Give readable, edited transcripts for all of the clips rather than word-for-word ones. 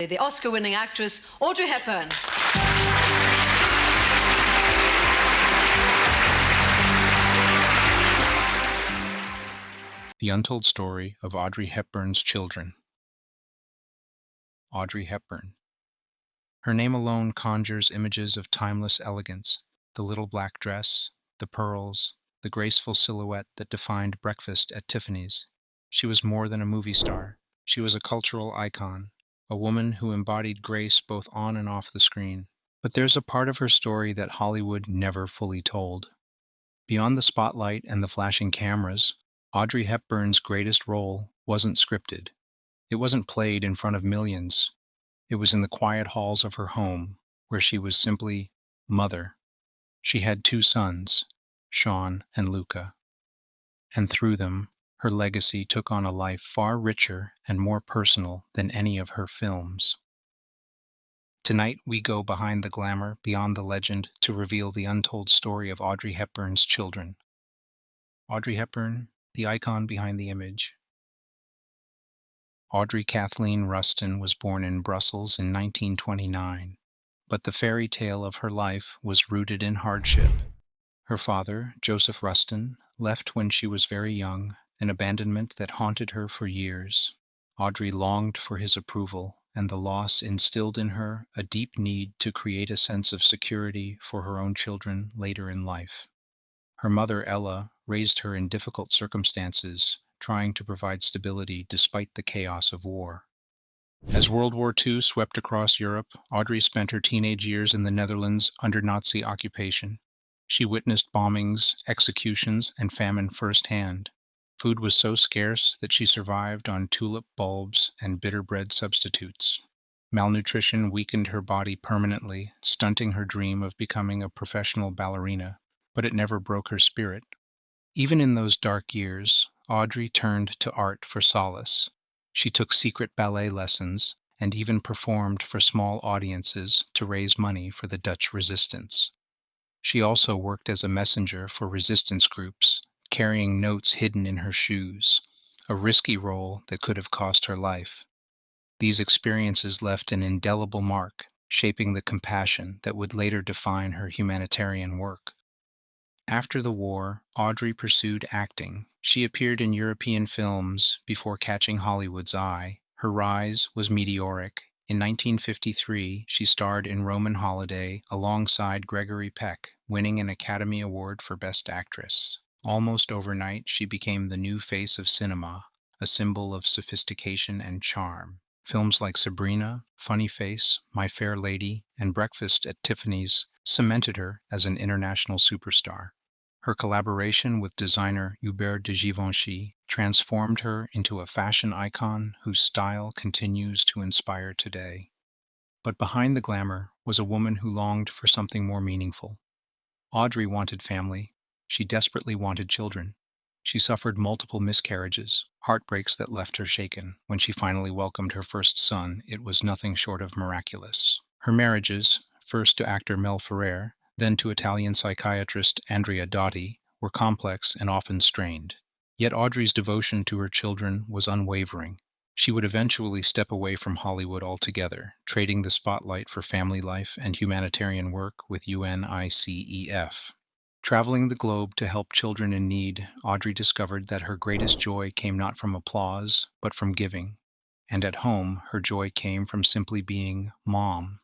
The Oscar-winning actress Audrey Hepburn. The Untold Story of Audrey Hepburn's Children. Audrey Hepburn. Her name alone conjures images of timeless elegance, the little black dress, the pearls, the graceful silhouette that defined breakfast at Tiffany's. She was more than a movie star. She was a cultural icon, a woman who embodied grace both on and off the screen. But there's a part of her story that Hollywood never fully told. Beyond the spotlight and the flashing cameras, Audrey Hepburn's greatest role wasn't scripted. It wasn't played in front of millions. It was in the quiet halls of her home, where she was simply mother. She had 2 sons, Sean and Luca, and through them, her legacy took on a life far richer and more personal than any of her films. Tonight we go behind the glamour, beyond the legend, to reveal the untold story of Audrey Hepburn's children. Audrey Hepburn, the icon behind the image. Audrey Kathleen Rustin was born in Brussels in 1929, but the fairy tale of her life was rooted in hardship. Her father, Joseph Rustin, left when she was very young, an abandonment that haunted her for years. Audrey longed for his approval, and the loss instilled in her a deep need to create a sense of security for her own children later in life. Her mother, Ella, raised her in difficult circumstances, trying to provide stability despite the chaos of war. As World War II swept across Europe, Audrey spent her teenage years in the Netherlands under Nazi occupation. She witnessed bombings, executions, and famine firsthand. Food was so scarce that she survived on tulip bulbs and bitter bread substitutes. Malnutrition weakened her body permanently, stunting her dream of becoming a professional ballerina, but it never broke her spirit. Even in those dark years, Audrey turned to art for solace. She took secret ballet lessons and even performed for small audiences to raise money for the Dutch resistance. She also worked as a messenger for resistance groups, carrying notes hidden in her shoes, a risky role that could have cost her life. These experiences left an indelible mark, shaping the compassion that would later define her humanitarian work. After the war, Audrey pursued acting. She appeared in European films before catching Hollywood's eye. Her rise was meteoric. In 1953, she starred in Roman Holiday alongside Gregory Peck, winning an Academy Award for Best Actress. Almost overnight, she became the new face of cinema, a symbol of sophistication and charm. Films like Sabrina, Funny Face, My Fair Lady, and Breakfast at Tiffany's cemented her as an international superstar. Her collaboration with designer Hubert de Givenchy transformed her into a fashion icon whose style continues to inspire today. But behind the glamour was a woman who longed for something more meaningful. Audrey wanted family. She desperately wanted children. She suffered multiple miscarriages, heartbreaks that left her shaken. When she finally welcomed her first son, it was nothing short of miraculous. Her marriages, first to actor Mel Ferrer, then to Italian psychiatrist Andrea Dotti, were complex and often strained. Yet Audrey's devotion to her children was unwavering. She would eventually step away from Hollywood altogether, trading the spotlight for family life and humanitarian work with UNICEF. Traveling the globe to help children in need, Audrey discovered that her greatest joy came not from applause, but from giving. And at home, her joy came from simply being mom.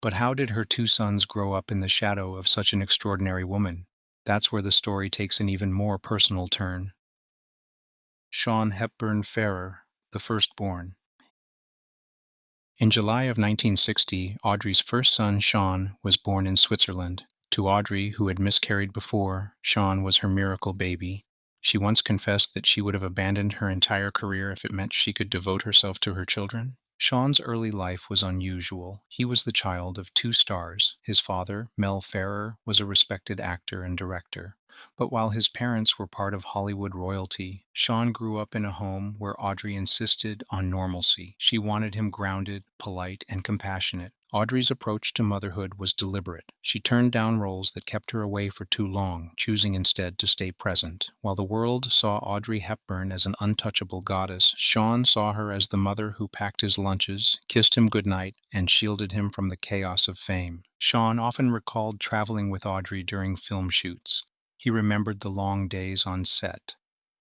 But how did her 2 sons grow up in the shadow of such an extraordinary woman? That's where the story takes an even more personal turn. Sean Hepburn Ferrer, the firstborn. In July of 1960, Audrey's first son, Sean, was born in Switzerland. To Audrey, who had miscarried before, Sean was her miracle baby. She once confessed that she would have abandoned her entire career if it meant she could devote herself to her children. Sean's early life was unusual. He was the child of 2 stars. His father, Mel Ferrer, was a respected actor and director, But while his parents were part of Hollywood royalty, Sean grew up in a home where Audrey insisted on normalcy. She wanted him grounded, polite, and compassionate. Audrey's approach to motherhood was deliberate. She turned down roles that kept her away for too long, choosing instead to stay present. While the world saw Audrey Hepburn as an untouchable goddess, Sean saw her as the mother who packed his lunches, kissed him goodnight, and shielded him from the chaos of fame. Sean often recalled traveling with Audrey during film shoots. He remembered the long days on set,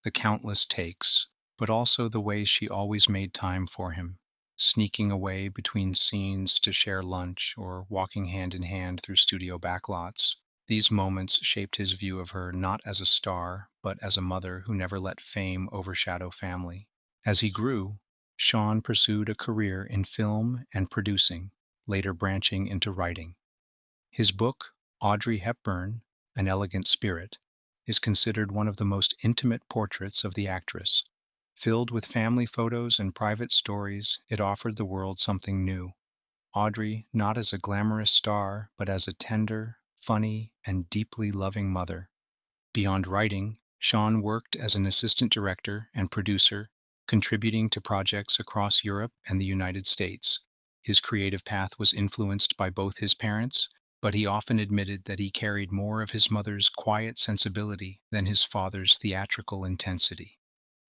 the countless takes, but also the way she always made time for him, sneaking away between scenes to share lunch or walking hand in hand through studio backlots. These moments shaped his view of her not as a star, but as a mother who never let fame overshadow family. As he grew, Sean pursued a career in film and producing, later branching into writing. His book, Audrey Hepburn, An Elegant Spirit, is considered one of the most intimate portraits of the actress. Filled with family photos and private stories, it offered the world something new. Audrey not as a glamorous star, but as a tender, funny, and deeply loving mother. Beyond writing, Sean worked as an assistant director and producer, contributing to projects across Europe and the United States. His creative path was influenced by both his parents, but he often admitted that he carried more of his mother's quiet sensibility than his father's theatrical intensity.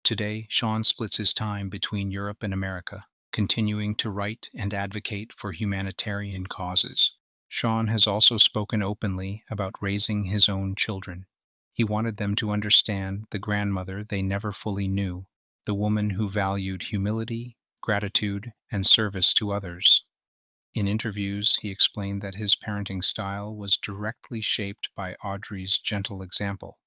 Today, Sean splits his time between Europe and America, continuing to write and advocate for humanitarian causes. Sean has also spoken openly about raising his own children. He wanted them to understand the grandmother they never fully knew, the woman who valued humility, gratitude, and service to others. In interviews, he explained that his parenting style was directly shaped by Audrey's gentle example.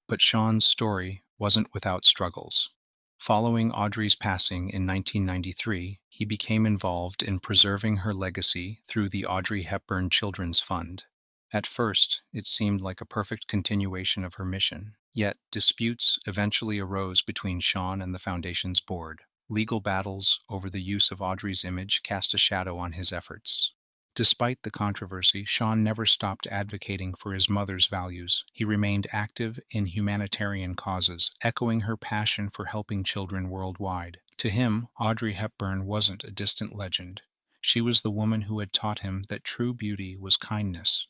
But Sean's story wasn't without struggles. Following Audrey's passing in 1993, he became involved in preserving her legacy through the Audrey Hepburn Children's Fund. At first, it seemed like a perfect continuation of her mission, yet disputes eventually arose between Sean and the foundation's board. Legal battles over the use of Audrey's image cast a shadow on his efforts. Despite the controversy, Sean never stopped advocating for his mother's values. He remained active in humanitarian causes, echoing her passion for helping children worldwide. To him, Audrey Hepburn wasn't a distant legend. She was the woman who had taught him that true beauty was kindness.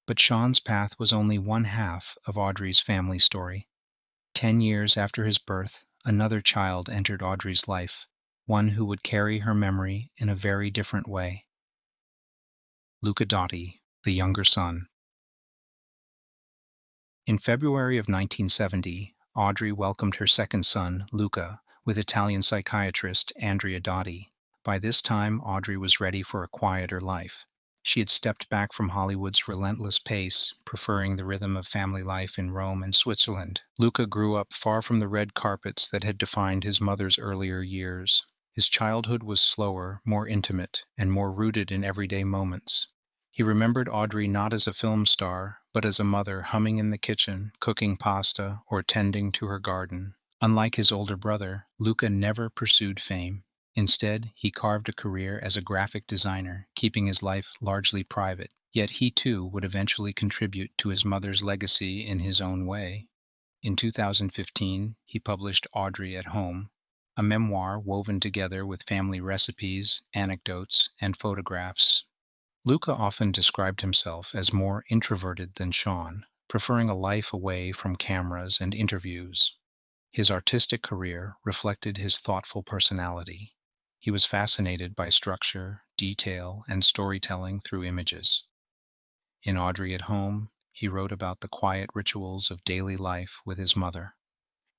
But Sean's path was only one half of Audrey's family story. 10 years after his birth, another child entered Audrey's life, one who would carry her memory in a very different way. Luca Dotti, the younger son. In February of 1970, Audrey welcomed her second son, Luca, with Italian psychiatrist Andrea Dotti. By this time, Audrey was ready for a quieter life. She had stepped back from Hollywood's relentless pace, preferring the rhythm of family life in Rome and Switzerland. Luca grew up far from the red carpets that had defined his mother's earlier years. His childhood was slower, more intimate, and more rooted in everyday moments. He remembered Audrey not as a film star, but as a mother humming in the kitchen, cooking pasta, or tending to her garden. Unlike his older brother, Luca never pursued fame. Instead, he carved a career as a graphic designer, keeping his life largely private. Yet he too would eventually contribute to his mother's legacy in his own way. In 2015, he published Audrey at Home, a memoir woven together with family recipes, anecdotes, and photographs. Luca often described himself as more introverted than Sean, preferring a life away from cameras and interviews. His artistic career reflected his thoughtful personality. He was fascinated by structure, detail, and storytelling through images. In Audrey at Home, he wrote about the quiet rituals of daily life with his mother,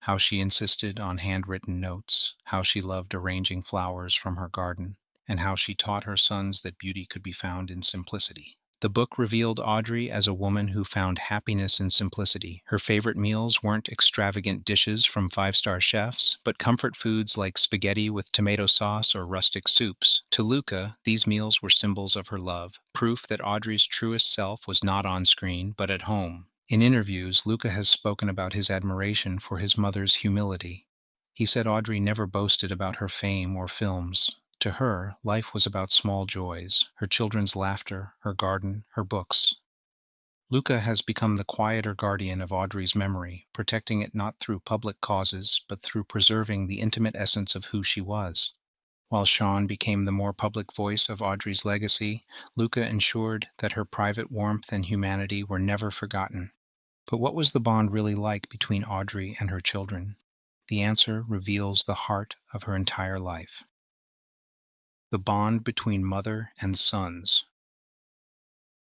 how she insisted on handwritten notes, how she loved arranging flowers from her garden, and how she taught her sons that beauty could be found in simplicity. The book revealed Audrey as a woman who found happiness in simplicity. Her favorite meals weren't extravagant dishes from five-star chefs, but comfort foods like spaghetti with tomato sauce or rustic soups. To Luca, these meals were symbols of her love, proof that Audrey's truest self was not on screen, but at home. In interviews, Luca has spoken about his admiration for his mother's humility. He said Audrey never boasted about her fame or films. To her, life was about small joys, her children's laughter, her garden, her books. Luca has become the quieter guardian of Audrey's memory, protecting it not through public causes, but through preserving the intimate essence of who she was. While Sean became the more public voice of Audrey's legacy, Luca ensured that her private warmth and humanity were never forgotten. But what was the bond really like between Audrey and her children? The answer reveals the heart of her entire life. The bond between mother and sons.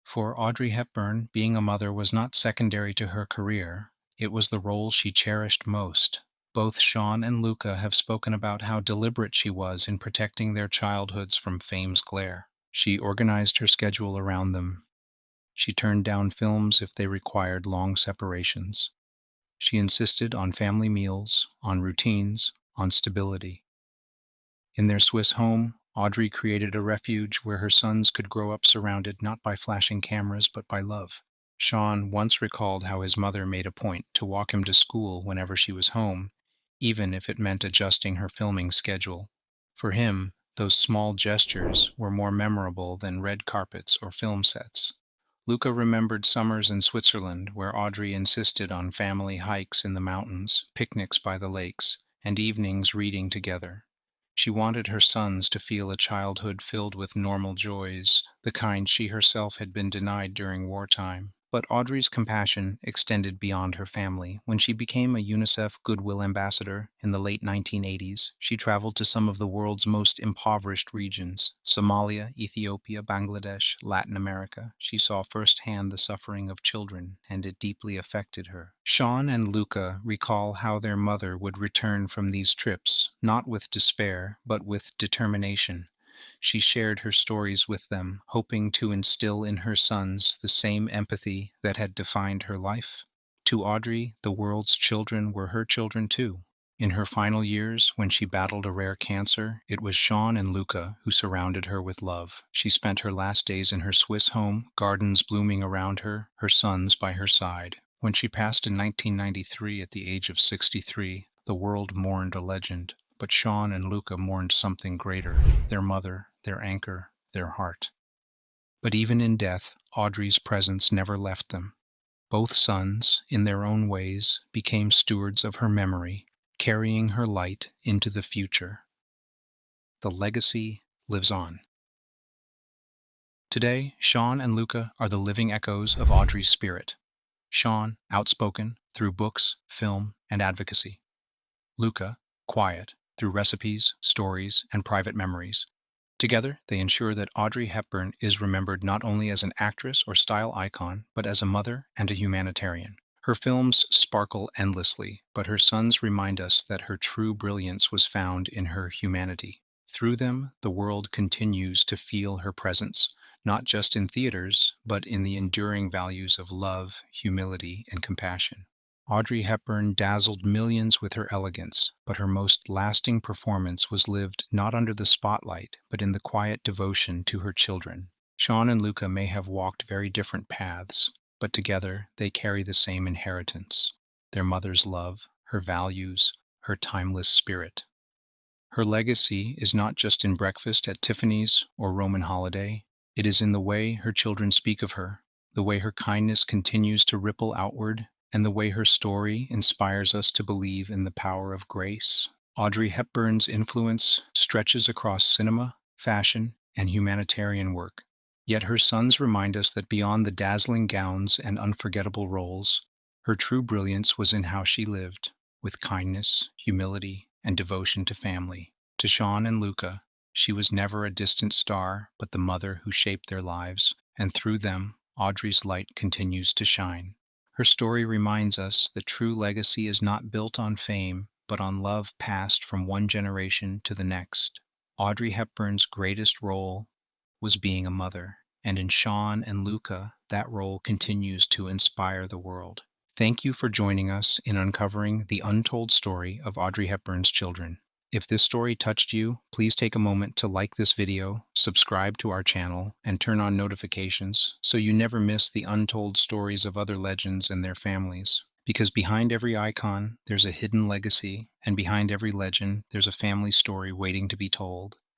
For Audrey Hepburn, being a mother was not secondary to her career, it was the role she cherished most. Both Sean and Luca have spoken about how deliberate she was in protecting their childhoods from fame's glare. She organized her schedule around them. She turned down films if they required long separations. She insisted on family meals, on routines, on stability. In their Swiss home, Audrey created a refuge where her sons could grow up surrounded not by flashing cameras but by love. Sean once recalled how his mother made a point to walk him to school whenever she was home, even if it meant adjusting her filming schedule. For him, those small gestures were more memorable than red carpets or film sets. Luca remembered summers in Switzerland where Audrey insisted on family hikes in the mountains, picnics by the lakes, and evenings reading together. She wanted her sons to feel a childhood filled with normal joys, the kind she herself had been denied during wartime. But Audrey's compassion extended beyond her family. When she became a UNICEF Goodwill Ambassador in the late 1980s, she traveled to some of the world's most impoverished regions: Somalia, Ethiopia, Bangladesh, Latin America. She saw firsthand the suffering of children, and it deeply affected her. Sean and Luca recall how their mother would return from these trips, not with despair, but with determination. She shared her stories with them, hoping to instill in her sons the same empathy that had defined her life. To Audrey, the world's children were her children too. In her final years, when she battled a rare cancer, it was Sean and Luca who surrounded her with love. She spent her last days in her Swiss home, gardens blooming around her, her sons by her side. When she passed in 1993 at the age of 63, the world mourned a legend. But Sean and Luca mourned something greater: their mother, their anchor, their heart. But even in death, Audrey's presence never left them. Both sons, in their own ways, became stewards of her memory, carrying her light into the future. The legacy lives on. Today, Sean and Luca are the living echoes of Audrey's spirit. Sean, outspoken through books, film, and advocacy. Luca, quiet through recipes, stories, and private memories. Together, they ensure that Audrey Hepburn is remembered not only as an actress or style icon, but as a mother and a humanitarian. Her films sparkle endlessly, but her sons remind us that her true brilliance was found in her humanity. Through them, the world continues to feel her presence, not just in theaters, but in the enduring values of love, humility, and compassion. Audrey Hepburn dazzled millions with her elegance, but her most lasting performance was lived not under the spotlight, but in the quiet devotion to her children. Sean and Luca may have walked very different paths, but together they carry the same inheritance: their mother's love, her values, her timeless spirit. Her legacy is not just in breakfast at Tiffany's or Roman holiday. It is in the way her children speak of her, the way her kindness continues to ripple outward, and the way her story inspires us to believe in the power of grace. Audrey Hepburn's influence stretches across cinema, fashion, and humanitarian work. Yet her sons remind us that beyond the dazzling gowns and unforgettable roles, her true brilliance was in how she lived, with kindness, humility, and devotion to family. To Sean and Luca, she was never a distant star, but the mother who shaped their lives, and through them, Audrey's light continues to shine. Her story reminds us that true legacy is not built on fame, but on love passed from one generation to the next. Audrey Hepburn's greatest role was being a mother, and in Sean and Luca, that role continues to inspire the world. Thank you for joining us in uncovering the untold story of Audrey Hepburn's children. If this story touched you, please take a moment to like this video, subscribe to our channel, and turn on notifications so you never miss the untold stories of other legends and their families. Because behind every icon, there's a hidden legacy, and behind every legend, there's a family story waiting to be told.